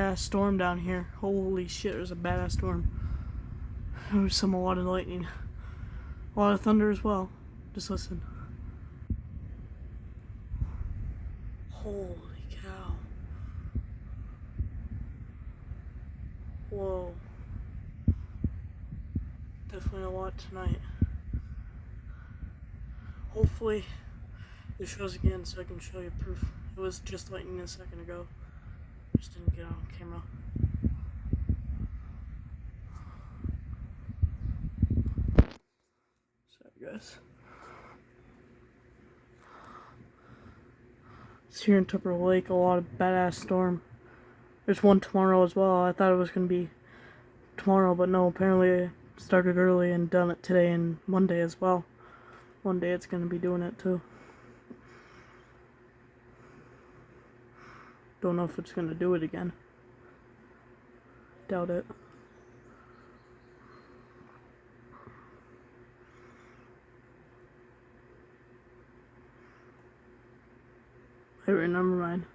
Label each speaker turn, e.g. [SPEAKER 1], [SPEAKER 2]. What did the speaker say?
[SPEAKER 1] badass storm down here. Holy shit, there's a badass storm. There was a lot of lightning. A lot of thunder as well. Just listen. Holy cow. Whoa. Definitely a lot tonight. Hopefully it shows again so I can show you proof. It was just lightning a second ago. Just didn't get on camera. Sorry guys. It's here in TupperLake, a lot of badass storm. There's one tomorrow as well. I thought it was going to be tomorrow, but no, apparently it started early and done it today and Monday as well. One day it's going to be doing it too. Don't know if it's going to do it again. Doubt it. Alright, never mind.